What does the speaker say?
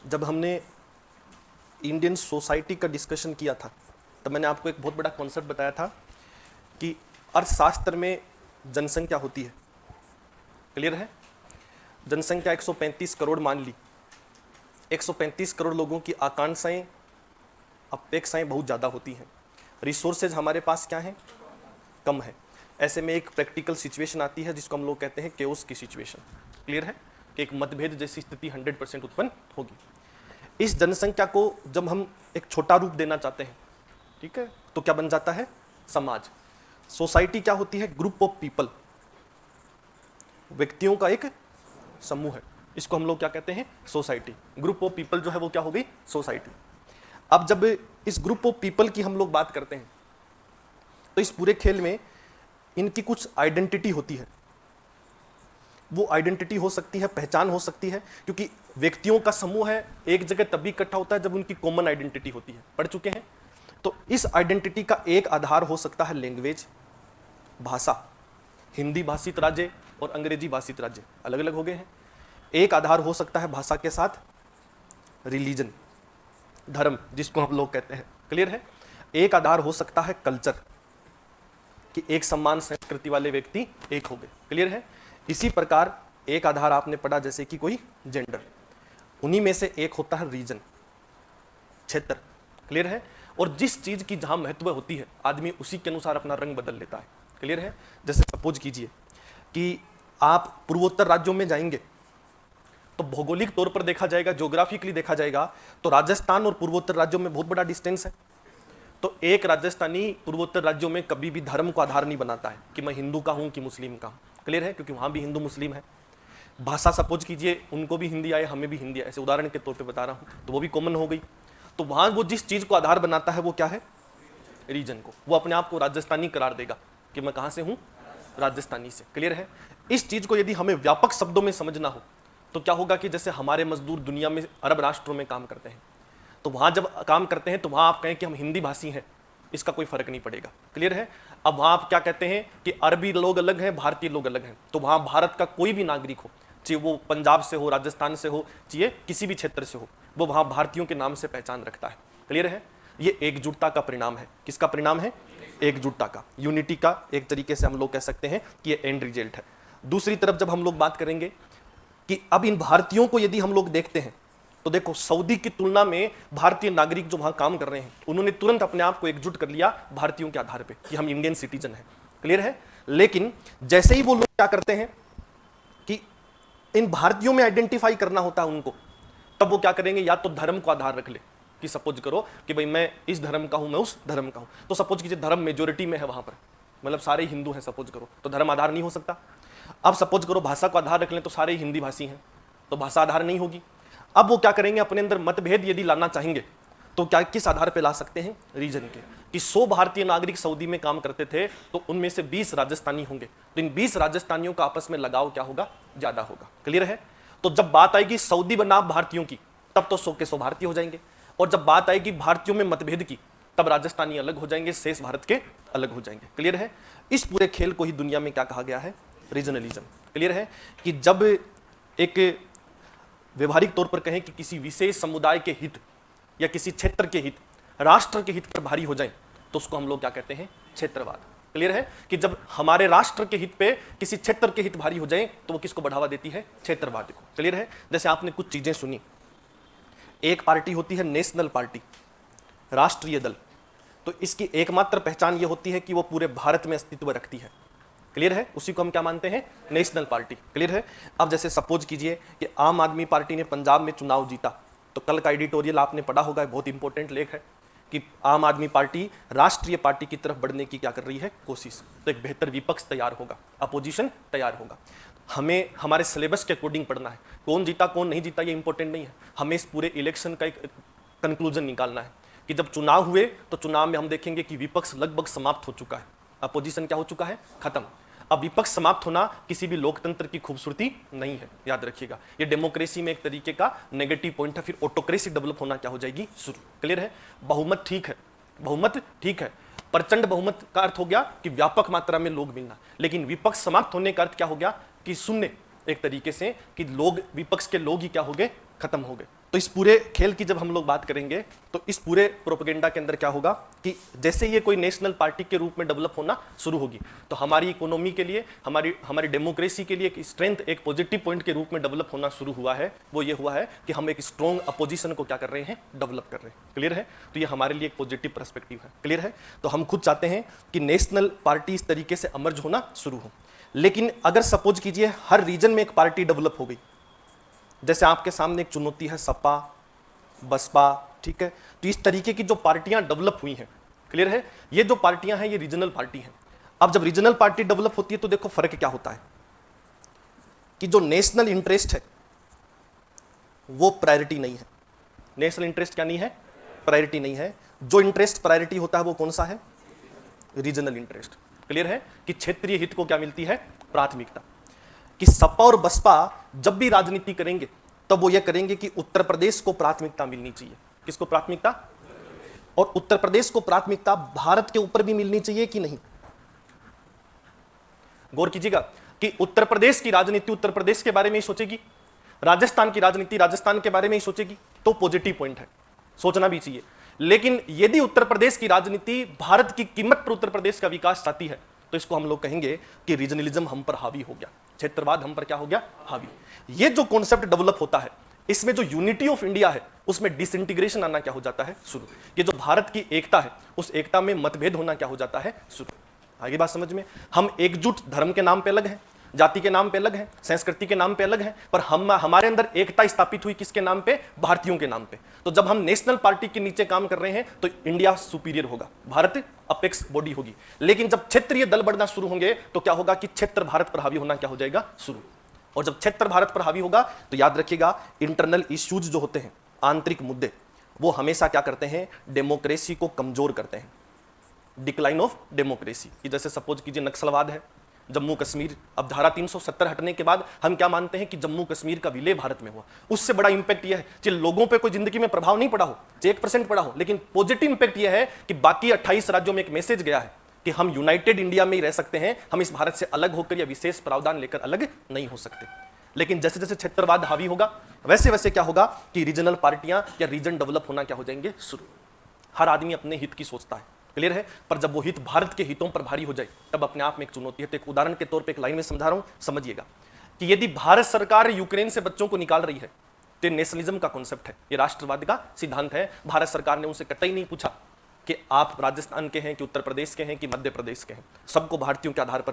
जब हमने Indian society का डिस्कशन किया था तब मैंने आपको एक बहुत बड़ा कॉन्सेप्ट बताया था कि अर्थशास्त्र में जनसंख्या होती है। क्लियर है? जनसंख्या 135 करोड़ मान ली। 135 करोड़ लोगों की आकांक्षाएं, अपेक्षाएं बहुत ज़्यादा होती हैं। रिसोर्सेज हमारे पास क्या है? कम है। ऐसे में एक प्रैक्टिकल सिचुएशन आती है जिसको हम लोग कहते हैं केओस की सिचुएशन। क्लियर है? कि एक मतभेद जैसी स्थिति 100% उत्पन्न होगी। इस जनसंख्या को जब हम एक छोटा रूप देना चाहते हैं, ठीक है, तो क्या बन जाता है? समाज। सोसाइटी क्या होती है? ग्रुप ऑफ पीपल, व्यक्तियों का एक समूह है। इसको हम लोग क्या कहते हैं? सोसाइटी। ग्रुप ऑफ पीपल जो है वो क्या हो गई? सोसाइटी। अब जब इस ग्रुप ऑफ पीपल की हम लोग बात करते हैं तो इस पूरे खेल में इनकी कुछ आइडेंटिटी होती है। वो आइडेंटिटी हो सकती है, पहचान हो सकती है, क्योंकि व्यक्तियों का समूह है, एक जगह तभी इकट्ठा होता है जब उनकी कॉमन आइडेंटिटी होती है। पढ़ चुके हैं? तो इस आइडेंटिटी का एक आधार हो सकता है लैंग्वेज, भाषा। हिंदी भाषित राज्य और अंग्रेजी भाषित राज्य अलग अलग हो गए हैं। एक आधार हो सकता है भाषा के साथ रिलीजन, धर्म जिसको हम लोग कहते हैं। क्लियर है? एक आधार हो सकता है कल्चर, कि एक समान संस्कृति वाले व्यक्ति एक हो गए। क्लियर है? इसी प्रकार एक आधार आपने पढ़ा जैसे कि कोई जेंडर, उन्हीं में से एक होता है रीजन, क्षेत्र। क्लियर है? और जिस चीज की जहां महत्व होती है आदमी उसी के अनुसार अपना रंग बदल लेता है। क्लियर है? जैसे सपोज कीजिए कि आप पूर्वोत्तर राज्यों में जाएंगे तो भौगोलिक तौर पर देखा जाएगा, ज्योग्राफिकली देखा जाएगा तो राजस्थान और पूर्वोत्तर राज्यों में बहुत बड़ा डिस्टेंस है। तो एक राजस्थानी पूर्वोत्तर राज्यों में कभी भी धर्म को आधार नहीं बनाता है कि मैं हिंदू का हूं कि मुस्लिम का हूं। क्लियर है? क्योंकि वहां भी हिंदू मुस्लिम है। भाषा सपोज कीजिए उनको भी हिंदी आए, हमें भी हिंदी आए, ऐसे उदाहरण के तौर पे बता रहा हूं, तो वो भी कॉमन हो गई। तो वहां वो जिस चीज को आधार बनाता है वो क्या है? रीजन को। वो अपने आप को राजस्थानी करार देगा कि मैं कहां से हूं? राजस्थानी से। क्लियर है? इस चीज को यदि हमें व्यापक शब्दों में समझना हो तो क्या होगा कि जैसे हमारे मजदूर दुनिया में अरब राष्ट्रों में काम करते हैं, तो वहां जब काम करते हैं तो वहां आप कहें कि हम हिंदी भाषी हैं, इसका कोई फर्क नहीं पड़ेगा। क्लियर है? अब वहां आप क्या कहते हैं कि अरबी लोग अलग हैं, भारतीय लोग अलग हैं, तो वहां भारत का कोई भी नागरिक हो, चाहे वो पंजाब से हो, राजस्थान से हो, चाहे किसी भी क्षेत्र से हो, वो वहां भारतीयों के नाम से पहचान रखता है। क्लियर है? ये एकजुटता का परिणाम है। किसका परिणाम है? एकजुटता का, यूनिटी का। एक तरीके से हम लोग कह सकते हैं कि ये एंड रिजल्ट है। दूसरी तरफ जब हम लोग बात करेंगे कि अब इन भारतीयों को यदि हम लोग देखते हैं तो देखो, सऊदी की तुलना में भारतीय नागरिक जो वहां काम कर रहे हैं उन्होंने तुरंत अपने आप को एकजुट कर लिया भारतीयों के आधार पे कि हम इंडियन सिटीजन हैं। क्लियर है? लेकिन जैसे ही वो लोग क्या करते हैं कि इन भारतीयों में आइडेंटिफाई करना होता है उनको, तब वो क्या करेंगे? या तो धर्म को आधार रख ले कि सपोज करो कि भाई मैं इस धर्म का हूं, मैं उस धर्म का हूं, तो सपोज कीजिए धर्म मेजोरिटी में है वहां पर, मतलब सारे हिंदू हैं सपोज करो, तो धर्म आधार नहीं हो सकता। अब सपोज करो भाषा को आधार रख लें तो सारे हिंदी भाषी हैं, तो भाषा आधार नहीं होगी। अब वो क्या करेंगे? अपने अंदर मतभेद यदि लाना चाहेंगे तो क्या किस आधार पे ला सकते हैं? रीजन के। कि 100 भारतीय नागरिक सऊदी में काम करते थे तो उनमें से 20 राजस्थानी होंगे, तो इन 20 राजस्थानियों का आपस में लगाव क्या होगा? ज्यादा होगा। क्लियर है? तो जब बात आएगी सऊदी बनाम भारतीयों की तब तो 100 के 100 भारतीय हो जाएंगे, और जब बात आएगी भारतीयों में मतभेद की तब राजस्थानी अलग हो जाएंगे, शेष भारत के अलग हो जाएंगे। क्लियर है? इस पूरे खेल को ही दुनिया में क्या कहा गया है? रीजनलिज्म। क्लियर है? कि जब एक व्यवहारिक तौर पर कहें कि किसी विशेष समुदाय के हित या किसी क्षेत्र के हित राष्ट्र के हित पर भारी हो जाए तो उसको हम लोग क्या कहते हैं? क्षेत्रवाद। क्लियर है? कि जब हमारे राष्ट्र के हित पे किसी क्षेत्र के हित भारी हो जाए तो वो किसको बढ़ावा देती है? क्षेत्रवाद को। क्लियर है? जैसे आपने कुछ चीजें सुनी, एक पार्टी होती है नेशनल पार्टी, राष्ट्रीय दल, तो इसकी एकमात्र पहचान ये होती है कि वो पूरे भारत में अस्तित्व रखती है। क्लियर है? उसी को हम क्या मानते हैं? National party. क्लियर है? अब जैसे सपोज कीजिए कि आम आदमी पार्टी ने पंजाब में चुनाव जीता, तो कल का एडिटोरियल आपने पढ़ा होगा, बहुत इंपॉर्टेंट लेख है कि आम आदमी पार्टी राष्ट्रीय पार्टी की तरफ बढ़ने की क्या कर रही है? कोशिश। तो एक बेहतर विपक्ष तैयार होगा, अपोजिशन तैयार होगा। हमें हमारे सिलेबस के अकॉर्डिंग पढ़ना है, कौन जीता कौन नहीं जीता ये इंपॉर्टेंट नहीं है, हमें इस पूरे इलेक्शन का एक कंक्लूजन निकालना है कि जब चुनाव हुए तो चुनाव में हम देखेंगे कि विपक्ष लगभग समाप्त हो चुका है, अपोजिशन क्या हो चुका है? खत्म। अब विपक्ष समाप्त होना किसी भी लोकतंत्र की खूबसूरती नहीं है, याद रखिएगा। ये डेमोक्रेसी में एक तरीके का नेगेटिव पॉइंट है, फिर ऑटोक्रेसी डेवलप होना क्या हो जाएगी? शुरू। क्लियर है? बहुमत ठीक है, बहुमत ठीक है, प्रचंड बहुमत का अर्थ हो गया कि व्यापक मात्रा में लोग मिलना, लेकिन विपक्ष समाप्त होने का अर्थ क्या हो गया? कि शून्य, एक तरीके से कि लोग, विपक्ष के लोग ही क्या हो गए? खत्म हो गए। तो इस पूरे खेल की जब हम लोग बात करेंगे तो इस पूरे प्रोपेगेंडा के अंदर क्या होगा कि जैसे ये कोई नेशनल पार्टी के रूप में डेवलप होना शुरू होगी तो हमारी इकोनॉमी के लिए, हमारी डेमोक्रेसी के लिए एक स्ट्रेंथ, एक पॉजिटिव पॉइंट के रूप में डेवलप होना शुरू हुआ है। वो ये हुआ है कि हम एक स्ट्रॉन्ग अपोजिशन को क्या कर रहे हैं, डेवलप कर रहे हैं। क्लियर है? तो ये हमारे लिए एक पॉजिटिव पर्सपेक्टिव है। क्लियर है? तो हम खुद चाहते हैं कि नेशनल पार्टी इस तरीके से अमर्ज होना शुरू हो। लेकिन अगर सपोज कीजिए हर रीजन में एक पार्टी डेवलप हो गई, जैसे आपके सामने एक चुनौती है सपा, बसपा, ठीक है, तो इस तरीके की जो पार्टियां डेवलप हुई हैं, क्लियर है, ये जो पार्टियां हैं ये रीजनल पार्टी हैं। अब जब रीजनल पार्टी डेवलप होती है तो देखो फर्क क्या होता है कि जो नेशनल इंटरेस्ट है वो प्रायोरिटी नहीं है। नेशनल इंटरेस्ट क्या नहीं है? प्रायोरिटी नहीं है। जो इंटरेस्ट प्रायोरिटी होता है वो कौन सा है? Regional interest. क्लियर है कि क्षेत्रीय हित को क्या मिलती है? प्राथमिकता। कि सपा और बसपा जब भी राजनीति करेंगे तब वो ये करेंगे कि उत्तर प्रदेश को प्राथमिकता मिलनी चाहिए। किसको प्राथमिकता? और उत्तर प्रदेश को प्राथमिकता भारत के ऊपर भी मिलनी चाहिए कि नहीं? गौर कीजिएगा कि उत्तर प्रदेश की राजनीति उत्तर प्रदेश के बारे में ही सोचेगी, राजस्थान की राजनीति राजस्थान के बारे में ही सोचेगी, तो पॉजिटिव पॉइंट है, सोचना भी चाहिए। लेकिन यदि उत्तर प्रदेश की राजनीति भारत की कीमत पर उत्तर प्रदेश का विकास चाहती है तो इसको हम लोग कहेंगे कि रीजनलिज्म हम पर हावी हो गया, क्षेत्रवाद हम पर क्या हो गया? हावी। ये जो कॉन्सेप्ट डेवलप होता है इसमें जो यूनिटी ऑफ इंडिया है उसमें डिसइंटीग्रेशन आना क्या हो जाता है? शुरू। ये जो भारत की एकता है उस एकता में मतभेद होना क्या हो जाता है? शुरू। आगे बात समझ में? हम एकजुट धर्म के नाम पे अलग हैं, जाति के नाम पे अलग है, संस्कृति के नाम पे अलग है, पर हमारे अंदर एकता स्थापित हुई किसके नाम पे? भारतीयों के नाम पे। तो जब हम नेशनल पार्टी के नीचे काम कर रहे हैं तो इंडिया सुपीरियर होगा, भारत अपेक्स बॉडी होगी। लेकिन जब क्षेत्रीय दल बढ़ना शुरू होंगे तो क्या होगा कि क्षेत्र भारत पर हावी होना क्या हो जाएगा? शुरू। और जब क्षेत्र भारत पर हावी होगा तो याद रखिएगा इंटरनल इश्यूज जो होते हैं, आंतरिक मुद्दे, वो हमेशा क्या करते हैं? डेमोक्रेसी को कमजोर करते हैं। डिक्लाइन ऑफ डेमोक्रेसी की जैसे सपोज कीजिए नक्सलवाद है, जम्मू कश्मीर, अब धारा 370 हटने के बाद हम क्या मानते हैं कि जम्मू कश्मीर का विलय भारत में हुआ। उससे बड़ा इंपैक्ट यह है कि लोगों पे कोई जिंदगी में प्रभाव नहीं पड़ा हो, 1% पड़ा हो, लेकिन पॉजिटिव इंपैक्ट यह है कि बाकी 28 राज्यों में एक मैसेज गया है कि हम यूनाइटेड इंडिया में ही रह सकते हैं, हम इस भारत से अलग होकर या विशेष प्रावधान लेकर अलग नहीं हो सकते। लेकिन जैसे जैसे क्षेत्रवाद हावी होगा वैसे वैसे क्या होगा कि रीजनल पार्टियां या रीजन डेवलप होना क्या हो जाएंगे? शुरू। हर आदमी अपने हित की सोचता है, क्लियर है, पर जब वो हित भारत के हितों पर भारी हो जाए तब अपने आप में एक चुनौती है। तो एक उदाहरण के तौर पे एक लाइन में समझा रहा हूं, समझिएगा कि यदि भारत सरकार यूक्रेन से बच्चों को निकाल रही है तो नेशनलिज्म का कॉन्सेप्ट है, ये राष्ट्रवाद का सिद्धांत है। भारत सरकार ने उनसे कतई नहीं पूछा कि आप राजस्थान के हैं कि उत्तर प्रदेश के हैं कि मध्य प्रदेश के हैं, सबको भारतीयों के आधार पर